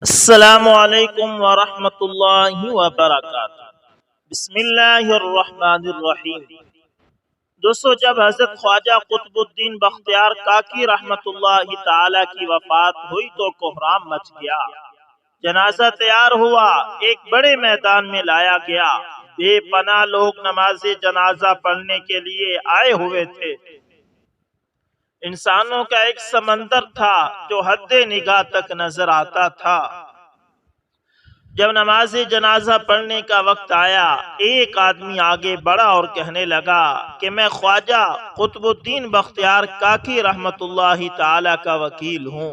السلام علیکم ورحمۃ اللہ وبرکاتہ۔ بسم اللہ الرحمن الرحیم۔ دوستو، جب حضرت خواجہ قطب الدین بختیار کاکی رحمت اللہ تعالی کی وفات ہوئی تو کوہرام مچ گیا۔ جنازہ تیار ہوا، ایک بڑے میدان میں لایا گیا۔ بے پناہ لوگ نماز جنازہ پڑھنے کے لیے آئے ہوئے تھے۔ انسانوں کا ایک سمندر تھا جو حد نگاہ تک نظر آتا تھا۔ جب نماز جنازہ پڑھنے کا وقت آیا، ایک آدمی آگے بڑھا اور کہنے لگا کہ میں خواجہ قطب الدین بختیار کاکی رحمت اللہ تعالی کا وکیل ہوں۔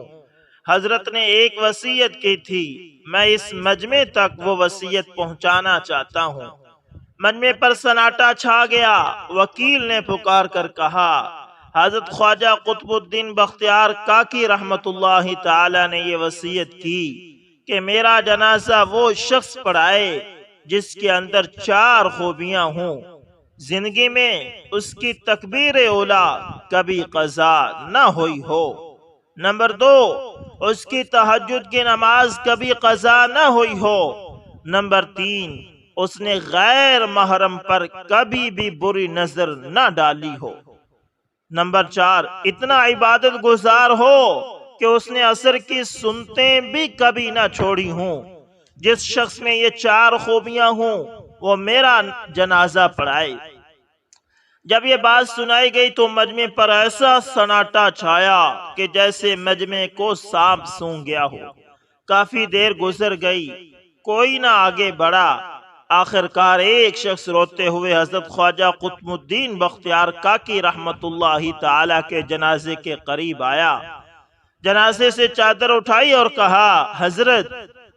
حضرت نے ایک وصیت کی تھی، میں اس مجمع تک وہ وصیت پہنچانا چاہتا ہوں۔ مجمع پر سناٹا چھا گیا۔ وکیل نے پکار کر کہا، حضرت خواجہ قطب الدین بختیار کاکی رحمت اللہ تعالی نے یہ وصیت کی کہ میرا جنازہ وہ شخص پڑھائے جس کے اندر 4 خوبیاں ہوں۔ زندگی میں اس کی تکبیر اولا کبھی قضا نہ ہوئی ہو۔ نمبر 2، اس کی تہجد کی نماز کبھی قضا نہ ہوئی ہو۔ نمبر 3، اس نے غیر محرم پر کبھی بھی بری نظر نہ ڈالی ہو۔ نمبر 4، اتنا عبادت گزار ہو کہ اس نے عصر کی سنتیں بھی کبھی نہ چھوڑی ہوں۔ جس شخص میں یہ 4 خوبیاں ہوں وہ میرا جنازہ پڑھائے۔ جب یہ بات سنائی گئی تو مجمع پر ایسا سناٹا چھایا کہ جیسے مجمع کو سانپ سونگھ گیا ہو۔ کافی دیر گزر گئی، کوئی نہ آگے بڑھا۔ آخرکار ایک شخص روتے ہوئے حضرت خواجہ قطب الدین بختیار کاکی رحمت اللہ تعالی کے جنازے کے قریب آیا۔ جنازے سے چادر اٹھائی اور کہا، حضرت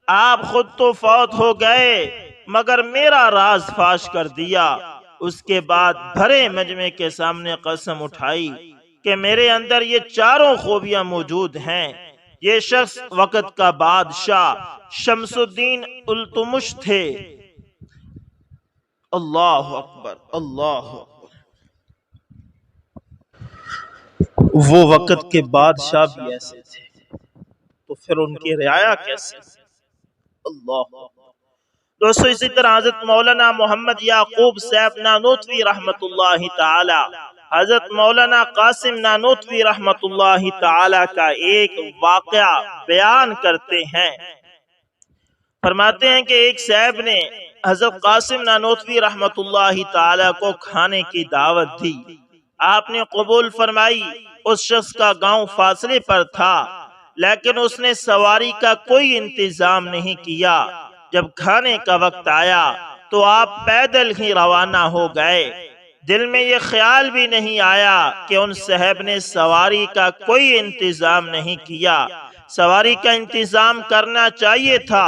آپ خود تو فوت ہو گئے مگر میرا راز فاش کر دیا۔ اس کے بعد بھرے مجمع کے سامنے قسم اٹھائی کہ میرے اندر یہ 4 خوبیاں موجود ہیں۔ یہ شخص وقت کا بادشاہ شمس الدین التمش تھے۔ اللہ اکبر، اللہ اکبر۔ وہ وقت کے بادشاہ بھی ایسے تھے تو پھر ان کی رعایا کیسے؟ اللہ اکبر۔ دوستو، اسی طرح حضرت مولانا محمد یعقوب صاحب نانوتوی رحمت اللہ تعالی، حضرت مولانا قاسم نانوتوی رحمت اللہ تعالی کا ایک واقعہ بیان کرتے ہیں۔ فرماتے ہیں کہ ایک صاحب نے حضرت قاسم نانوتوی رحمت اللہ تعالی کو کھانے کی دعوت دی۔ آپ نے قبول فرمائی۔ اس شخص کا گاؤں فاصلے پر تھا لیکن اس نے سواری کا کوئی انتظام نہیں کیا۔ جب کھانے کا وقت آیا تو آپ پیدل ہی روانہ ہو گئے۔ دل میں یہ خیال بھی نہیں آیا کہ ان صاحب نے سواری کا کوئی انتظام نہیں کیا۔ سواری کا انتظام کرنا چاہیے تھا۔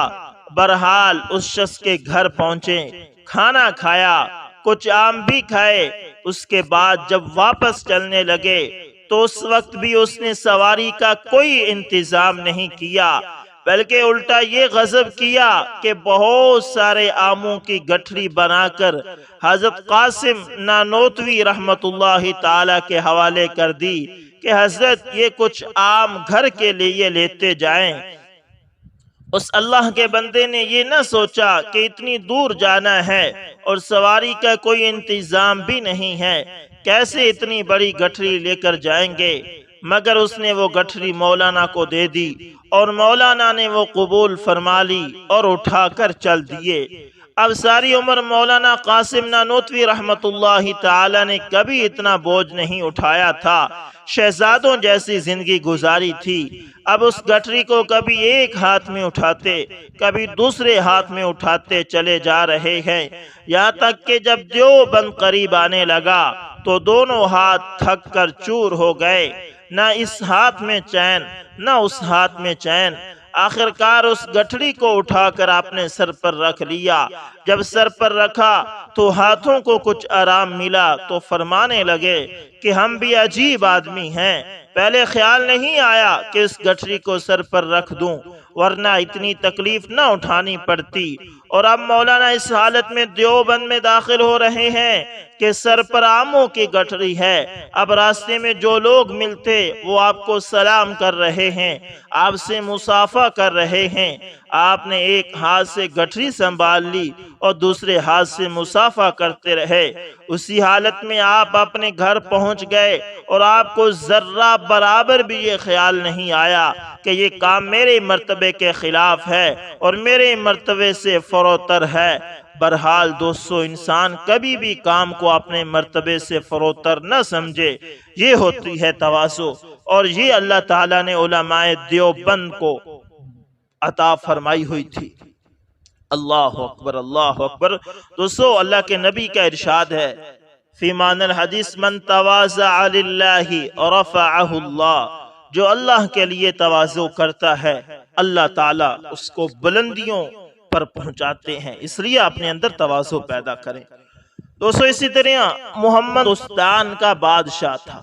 بہرحال اس شخص کے گھر پہنچے، کھانا کھایا، کچھ آم بھی کھائے۔ اس کے بعد جب واپس چلنے لگے تو اس وقت بھی اس نے سواری کا کوئی انتظام نہیں کیا، بلکہ الٹا یہ غضب کیا کہ بہت سارے آموں کی گٹھری بنا کر حضرت قاسم نانوتوی رحمت اللہ تعالی کے حوالے کر دی کہ حضرت یہ کچھ آم گھر کے لیے لیتے جائیں۔ اس اللہ کے بندے نے یہ نہ سوچا کہ اتنی دور جانا ہے اور سواری کا کوئی انتظام بھی نہیں ہے، کیسے اتنی بڑی گٹھری لے کر جائیں گے؟ مگر اس نے وہ گٹھری مولانا کو دے دی اور مولانا نے وہ قبول فرما لی اور اٹھا کر چل دیے۔ اب ساری عمر مولانا قاسم نانوتوی رحمت اللہ تعالی نے کبھی اتنا بوجھ نہیں اٹھایا تھا، شہزادوں جیسی زندگی گزاری تھی۔ اب اس گٹھری کو کبھی ایک ہاتھ میں اٹھاتے، کبھی دوسرے ہاتھ میں اٹھاتے چلے جا رہے ہیں، یہاں تک کہ جب دیوبند قریب آنے لگا تو دونوں ہاتھ تھک کر چور ہو گئے، نہ اس ہاتھ میں چین نہ اس ہاتھ میں چین۔ آخرکار اس گٹھڑی کو اٹھا کر اپنے سر پر رکھ لیا۔ جب سر پر رکھا تو ہاتھوں کو کچھ آرام ملا تو فرمانے لگے کہ ہم بھی عجیب آدمی ہیں، پہلے خیال نہیں آیا کہ اس گٹھری کو سر پر رکھ دوں، ورنہ اتنی تکلیف نہ اٹھانی پڑتی۔ اور اب مولانا اس حالت میں دیوبند میں داخل ہو رہے ہیں کہ سر پر آموں کی گٹھری ہے۔ اب راستے میں جو لوگ ملتے وہ آپ کو سلام کر رہے ہیں، آپ سے مصافحہ کر رہے ہیں۔ آپ نے ایک ہاتھ سے گٹھری سنبھال لی اور دوسرے ہاتھ سے مصافحہ کرتے رہے۔ اسی حالت میں آپ اپنے گھر پہنچ گئے اور آپ کو ذرہ برابر بھی یہ خیال نہیں آیا کہ یہ کام میرے مرتبے کے خلاف ہے اور میرے مرتبے سے فروتر ہے۔ بہرحال دوستو، انسان کبھی بھی کام کو اپنے مرتبے سے فروتر نہ سمجھے، یہ ہوتی ہے تواضع، اور یہ اللہ تعالیٰ نے علماء دیوبند کو عطا فرمائی ہوئی تھی۔ اللہ اکبر، اللہ اکبر۔ دوستو، اللہ کے نبی کا ارشاد ہے فی معنی الحدیث، من تواضع للہ رفعہ اللہ، جو اللہ کے لیے تواضع کرتا ہے اللہ تعالیٰ اس کو بلندیوں پر پہنچاتے ہیں۔ اس لیے اپنے اندر تواضع پیدا کریں۔ دوستو، اسی طرح محمد استان کا بادشاہ تھا۔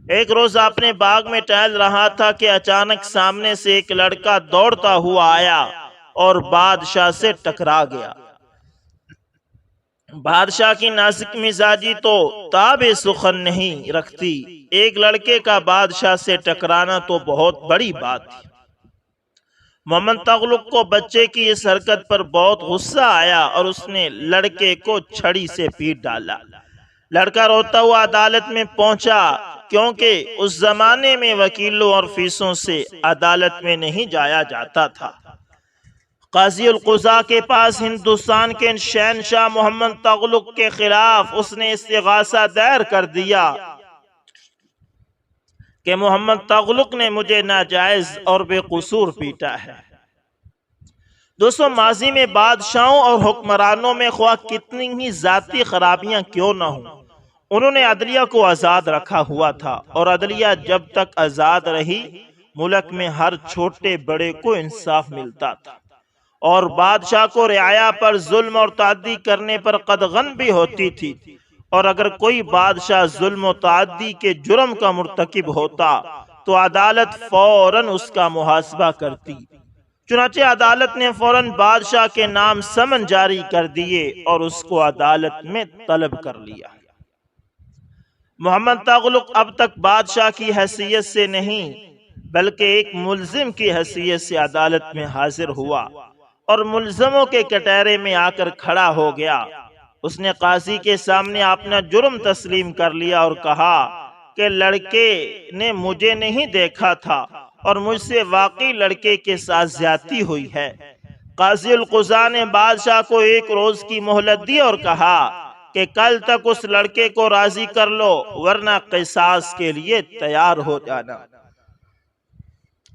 ایک روز اپنے باغ میں ٹہل رہا تھا کہ اچانک سامنے سے ایک لڑکا دوڑتا ہوا آیا اور بادشاہ سے ٹکرا گیا۔ بادشاہ کی نازک مزاجی تو تاب سخن نہیں رکھتی، ایک لڑکے کا بادشاہ سے ٹکرانا تو بہت بڑی بات تھی۔ محمد تغلق کو بچے کی اس حرکت پر بہت غصہ آیا اور اس نے لڑکے کو چھڑی سے پیٹ ڈالا۔ لڑکا روتا ہوا عدالت میں پہنچا، کیونکہ اس زمانے میں وکیلوں اور فیسوں سے عدالت میں نہیں جایا جاتا تھا۔ قاضی القضاء کے پاس ہندوستان کے شہنشاہ محمد تغلق کے خلاف اس نے استغاثہ دائر کر دیا کہ محمد تغلق نے مجھے ناجائز اور بے قصور پیٹا ہے۔ دوستو، ماضی میں بادشاہوں اور حکمرانوں میں خواہ کتنی ہی ذاتی خرابیاں کیوں نہ ہوں، انہوں نے عدلیہ کو آزاد رکھا ہوا تھا، اور عدلیہ جب تک آزاد رہی ملک میں ہر چھوٹے بڑے کو انصاف ملتا تھا، اور بادشاہ کو رعایا پر ظلم اور تعدی کرنے پر قدغن بھی ہوتی تھی، اور اگر کوئی بادشاہ ظلم و تعدی کے جرم کا مرتکب ہوتا تو عدالت فوراً اس کا محاسبہ کرتی۔ چنانچہ عدالت نے فوراً بادشاہ کے نام سمن جاری کر دیے اور اس کو عدالت میں طلب کر لیا۔ محمد تغلق اب تک بادشاہ کی حیثیت سے نہیں بلکہ ایک ملزم کی حیثیت سے عدالت میں حاضر ہوا اور ملزموں کے کٹہرے میں آ کر کھڑا ہو گیا۔ اس نے قاضی کے سامنے اپنا جرم تسلیم کر لیا اور کہا کہ لڑکے نے مجھے نہیں دیکھا تھا اور مجھ سے واقعی لڑکے کے ساتھ زیادتی ہوئی ہے۔ قاضی القضاء نے بادشاہ کو ایک روز کی مہلت دی اور کہا کہ کل تک اس لڑکے کو راضی کر لو، ورنہ قصاص کے لیے تیار ہو جانا۔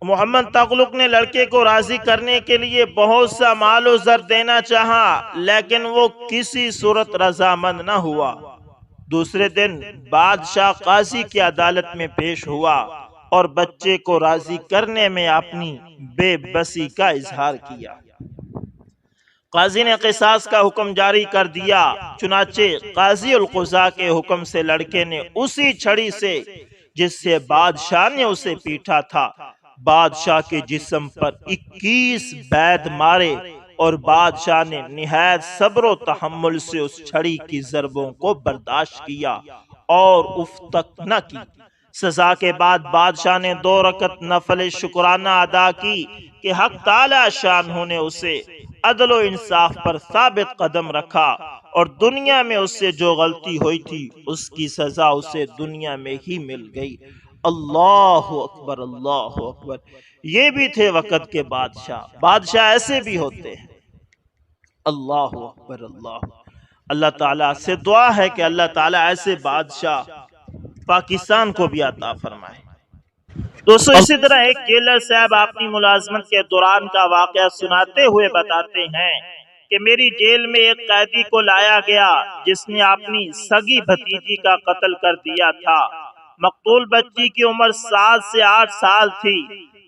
محمد تغلق نے لڑکے کو راضی کرنے کے لیے بہت سا مال و زر دینا چاہا، لیکن وہ کسی صورت رضامند نہ ہوا۔ دوسرے دن بادشاہ قاضی کی عدالت میں پیش ہوا اور بچے کو راضی کرنے میں اپنی بے بسی کا اظہار کیا۔ قاضی نے قصاص کا حکم جاری کر دیا۔ چنانچہ قاضی القضاء کے حکم سے لڑکے نے اسی چھڑی سے جس سے بادشاہ نے اسے پیٹا تھا بادشاہ کے جسم پر 21 بیض مارے، اور بادشاہ نے نہایت صبر و تحمل سے اس چھڑی کی ضربوں کو برداشت کیا اور اف تک نہ کی۔ سزا کے بعد بادشاہ نے 2 رکعت نفل شکرانہ ادا کی کہ حق تعالی شانہ نے اسے عدل و انصاف پر ثابت قدم رکھا، اور دنیا میں اس سے جو غلطی ہوئی تھی اس کی سزا اسے دنیا میں ہی مل گئی۔ اللہ اکبر، اللہ اکبر۔ یہ بھی تھے وقت کے بادشاہ، بادشاہ ایسے بھی ہوتے ہیں۔ اللہ اکبر، اللہ تعالیٰ سے دعا ہے کہ اللہ تعالیٰ ایسے بادشاہ پاکستان کو بھی عطا فرمائے۔ دوستو، اسی طرح ایک جیلر صاحب اپنی ملازمت کے دوران کا واقعہ سناتے ہوئے بتاتے ہیں کہ میری جیل میں ایک قیدی کو لایا گیا جس نے اپنی سگی بھتیجی کا قتل کر دیا تھا۔ مقتول بچی کی عمر 7 سے 8 سال تھی۔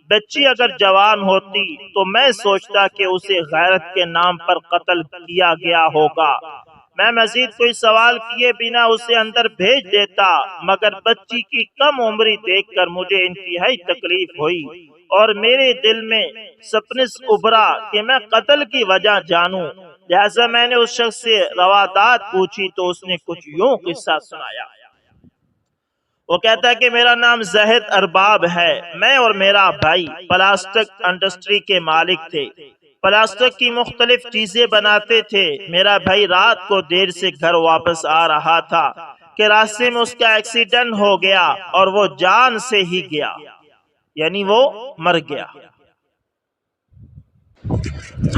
بچی اگر جوان ہوتی تو میں سوچتا کہ اسے غیرت کے نام پر قتل کیا گیا ہوگا۔ میں مزید کوئی سوال کیے بنا اسے اندر بھیج دیتا، مگر بچی کی کم عمری دیکھ کر مجھے انتہائی تکلیف ہوئی اور میرے دل میں سپنس ابھرا کہ میں قتل کی وجہ جانوں۔ لہذا میں نے اس شخص سے روادات پوچھی تو اس نے کچھ یوں قصہ سنایا۔ وہ کہتا ہے کہ میرا نام زاہد ارباب ہے، میں اور میرا بھائی پلاسٹک انڈسٹری کے مالک تھے، پلاسٹک کی مختلف چیزیں بناتے تھے۔ میرا بھائی رات کو دیر سے گھر واپس آ رہا تھا کہ راستے میں اس کا ایکسیڈنٹ ہو گیا اور وہ جان سے ہی گیا، یعنی وہ مر گیا۔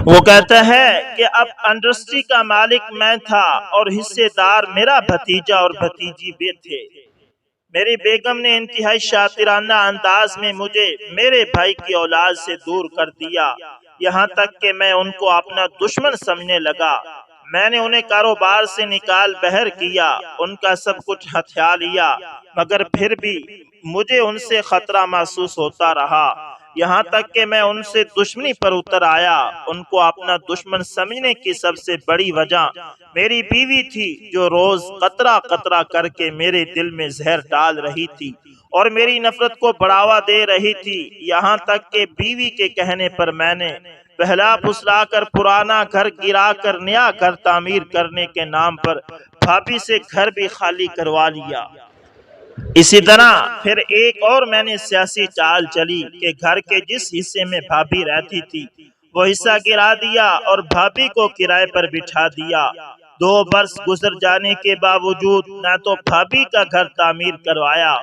وہ کہتا ہے کہ اب انڈسٹری کا مالک میں تھا اور حصے دار میرا بھتیجا اور بھتیجی بھی تھے۔ میری بیگم نے انتہائی شاطرانہ انداز میں مجھے میرے بھائی کی اولاد سے دور کر دیا، یہاں تک کہ میں ان کو اپنا دشمن سمجھنے لگا۔ میں نے انہیں کاروبار سے نکال بہر کیا، ان کا سب کچھ ہتھیا لیا، مگر پھر بھی مجھے ان سے خطرہ محسوس ہوتا رہا، یہاں تک کہ میں ان سے دشمنی پر اتر آیا۔ ان کو اپنا دشمن سمجھنے کی سب سے بڑی وجہ میری بیوی تھی، جو روز قطرہ قطرہ کر کے میرے دل میں زہر ڈال رہی تھی اور میری نفرت کو بڑھاوا دے رہی تھی، یہاں تک کہ بیوی کے کہنے پر میں نے پہلا پھسلا کر پرانا گھر گرا کر نیا گھر تعمیر کرنے کے نام پر بھابھی سے گھر بھی خالی کروا لیا۔ اسی طرح پھر ایک اور میں نے سیاسی چال چلی کہ گھر کے جس حصے میں بھابھی رہتی تھی وہ حصہ گرا دیا اور بھابھی کو کرائے پر بٹھا دیا۔ 2 برس گزر جانے کے باوجود نہ تو بھابھی کا گھر تعمیر کروایا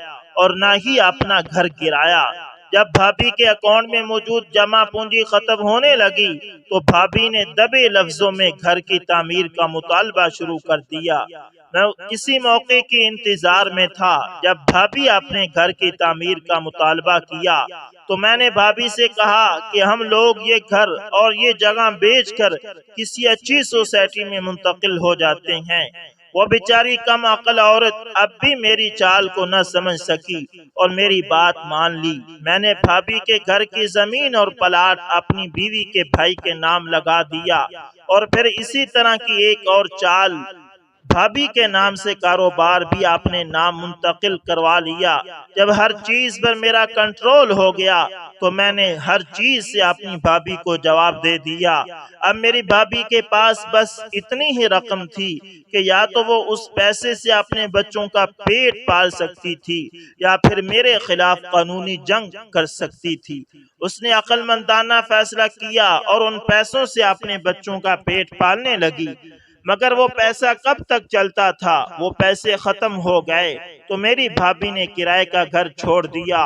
اور نہ ہی اپنا گھر گرایا۔ جب بھابھی کے اکاؤنٹ میں موجود جمع پونجی ختم ہونے لگی تو بھابھی نے دبے لفظوں میں گھر کی تعمیر کا مطالبہ شروع کر دیا۔ میں اسی موقع کی انتظار میں تھا جب بھابھی اپنے گھر کی تعمیر کا مطالبہ کیا تو میں نے بھابھی سے کہا کہ ہم لوگ یہ گھر اور یہ جگہ بیچ کر کسی اچھی سوسائٹی میں منتقل ہو جاتے ہیں۔ وہ بیچاری کم عقل عورت اب بھی میری چال کو نہ سمجھ سکی اور میری بات مان لی۔ میں نے بھابھی کے گھر کی زمین اور پلاٹ اپنی بیوی کے بھائی کے نام لگا دیا اور پھر اسی طرح کی ایک اور چال، بھابھی کے نام سے کاروبار بھی اپنے نام منتقل کروا لیا۔ جب ہر چیز پر میرا کنٹرول ہو گیا تو میں نے ہر چیز سے اپنی بھابھی کو جواب دے دیا۔ اب میری بھابھی کے پاس بس اتنی ہی رقم تھی کہ یا تو وہ اس پیسے سے اپنے بچوں کا پیٹ پال سکتی تھی یا پھر میرے خلاف قانونی جنگ کر سکتی تھی۔ اس نے عقل مندانہ فیصلہ کیا اور ان پیسوں سے اپنے بچوں کا پیٹ پالنے لگی، مگر وہ پیسہ کب تک چلتا تھا؟ وہ پیسے ختم ہو گئے تو میری بھابھی نے کرائے کا گھر چھوڑ دیا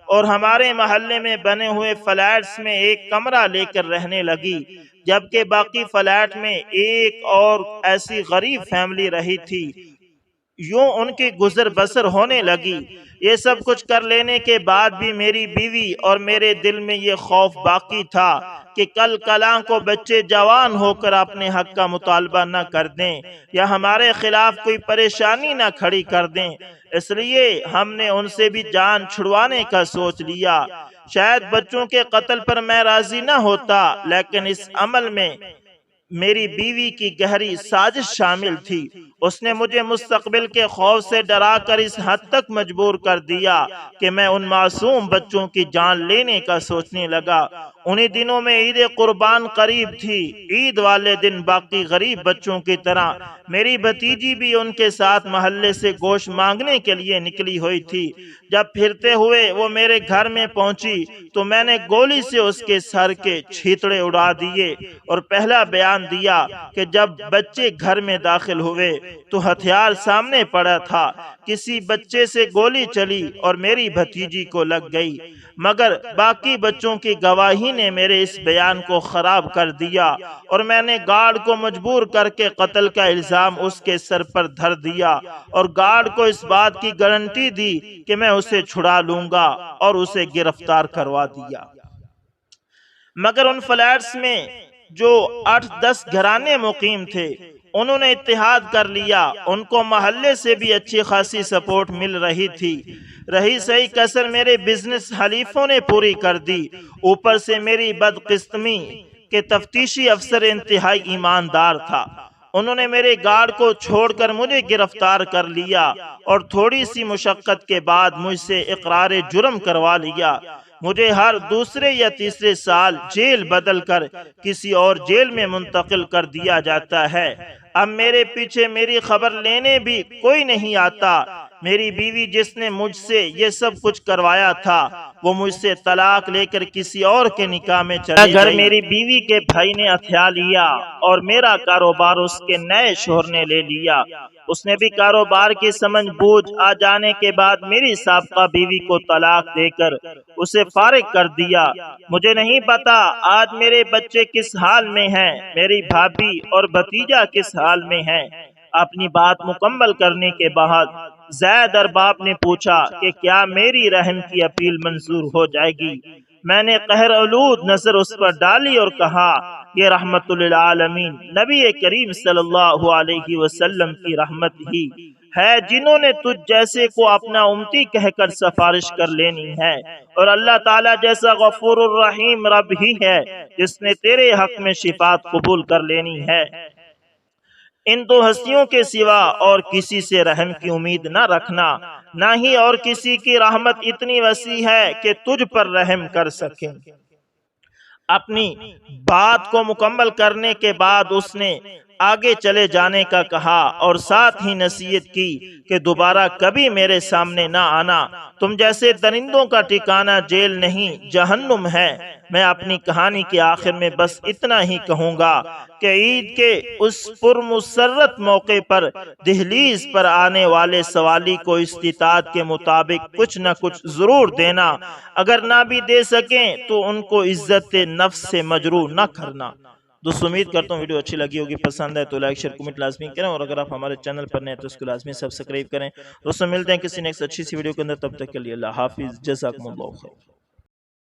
اور ہمارے محلے میں بنے ہوئے فلیٹس میں ایک کمرہ لے کر رہنے لگی، جبکہ باقی فلیٹ میں ایک اور ایسی غریب فیملی رہی تھی۔ یوں ان کی گزر بسر ہونے لگی۔ یہ سب کچھ کر لینے کے بعد بھی میری بیوی اور میرے دل میں یہ خوف باقی تھا کہ کل کلاں کو بچے جوان ہو کر اپنے حق کا مطالبہ نہ کر دیں یا ہمارے خلاف کوئی پریشانی نہ کھڑی کر دیں، اس لیے ہم نے ان سے بھی جان چھڑوانے کا سوچ لیا۔ شاید بچوں کے قتل پر میں راضی نہ ہوتا، لیکن اس عمل میں میری بیوی کی گہری سازش شامل تھی۔ اس نے مجھے مستقبل کے خوف سے ڈرا کر اس حد تک مجبور کر دیا کہ میں ان معصوم بچوں کی جان لینے کا سوچنے لگا۔ انہی دنوں میں عید قربان قریب تھی۔ عید والے دن باقی غریب بچوں کی طرح میری بھتیجی بھی ان کے ساتھ محلے سے گوشت مانگنے کے لیے نکلی ہوئی تھی۔ جب پھرتے ہوئے وہ میرے گھر میں پہنچی تو میں نے گولی سے اس کے سر کے چھیتڑے اڑا دیے اور پہلا بیان دیا کہ جب بچے گھر میں داخل ہوئے تو ہتھیار سامنے پڑا تھا، کسی بچے سے گولی چلی اور میری بھتیجی کو لگ گئی، مگر باقی بچوں کی گواہی نے میرے اس بیان کو خراب کر دیا اور میں نے گارڈ کو مجبور کر کے قتل کا الزام اس کے سر پر دھر دیا اور گارڈ کو اس بات کی گارنٹی دی کہ میں اسے چھڑا لوں گا اور اسے گرفتار کروا دیا۔ مگر ان فلیٹس میں جو 8-10 گھرانے مقیم تھے انہوں نے اتحاد کر لیا۔ ان کو محلے سے بھی اچھی خاصی سپورٹ مل رہی تھی۔ رہی صحیح کسر میرے بزنس حلیفوں نے پوری کر دی۔ اوپر سے میری بدقسمتی کہ تفتیشی افسر انتہائی ایماندار تھا۔ انہوں نے میرے گارڈ کو چھوڑ کر مجھے گرفتار کر لیا اور تھوڑی سی مشقت کے بعد مجھ سے اقرار جرم کروا لیا۔ مجھے ہر دوسرے یا تیسرے سال جیل بدل کر کسی اور جیل میں منتقل کر دیا جاتا ہے۔ اب میرے پیچھے میری خبر لینے بھی کوئی نہیں آتا۔ میری بیوی جس نے مجھ سے یہ سب کچھ کروایا تھا وہ مجھ سے طلاق لے کر کسی اور کے نکاح میں چلی گئی۔ میری بیوی کے بھائی نے ہتھیا لیا اور میرا کاروبار اس کے نئے شوہر نے لے لیا۔ اس نے بھی کاروبار کی سمجھ بوجھ آ جانے کے بعد میری سابقہ بیوی کو طلاق دے کر اسے فارغ کر دیا۔ مجھے نہیں پتا آج میرے بچے کس حال میں ہیں، میری بھابھی اور بھتیجا کس حال میں ہیں۔ اپنی بات مکمل کرنے کے بعد زید ارباب نے پوچھا کہ کیا میری رحم کی اپیل منظور ہو جائے گی؟ میں نے قہر آلود نظر اس پر ڈالی اور کہا یہ رحمت للعالمین نبی کریم صلی اللہ علیہ وسلم کی رحمت ہی ہے، جنہوں نے تجھ جیسے کو اپنا امتی کہہ کر سفارش کر لینی ہے، اور اللہ تعالیٰ جیسا غفور الرحیم رب ہی ہے جس نے تیرے حق میں شفاعت قبول کر لینی ہے۔ ان دو ہستیوں کے سوا اور کسی سے رحم کی امید نہ رکھنا، نہ ہی اور کسی کی رحمت اتنی وسیع ہے کہ تجھ پر رحم کر سکیں۔ اپنی بات کو مکمل کرنے کے بعد اس نے آگے چلے جانے کا کہا اور ساتھ ہی نصیحت کی کہ دوبارہ کبھی میرے سامنے نہ آنا، تم جیسے درندوں کا ٹھکانہ جیل نہیں جہنم ہے۔ میں اپنی کہانی کے آخر میں بس اتنا ہی کہوں گا کہ عید کے اس پرمسرت موقع پر دہلیز پر آنے والے سوالی کو استطاعت کے مطابق کچھ نہ کچھ ضرور دینا، اگر نہ بھی دے سکیں تو ان کو عزت نفس سے مجروح نہ کرنا۔ دوستو امید کرتا ہوں ویڈیو اچھی لگی ہوگی، پسند ہے تو لائک شیئر کمنٹ لازمی کریں، اور اگر آپ ہمارے چینل پر نئے تو اس کو لازمی سبسکرائب کریں۔ دوستو ملتے ہیں کسی نیکسٹ اچھی سی ویڈیو کے اندر، تب تک کے لیے اللہ حافظ، جزاکم اللہ خیر۔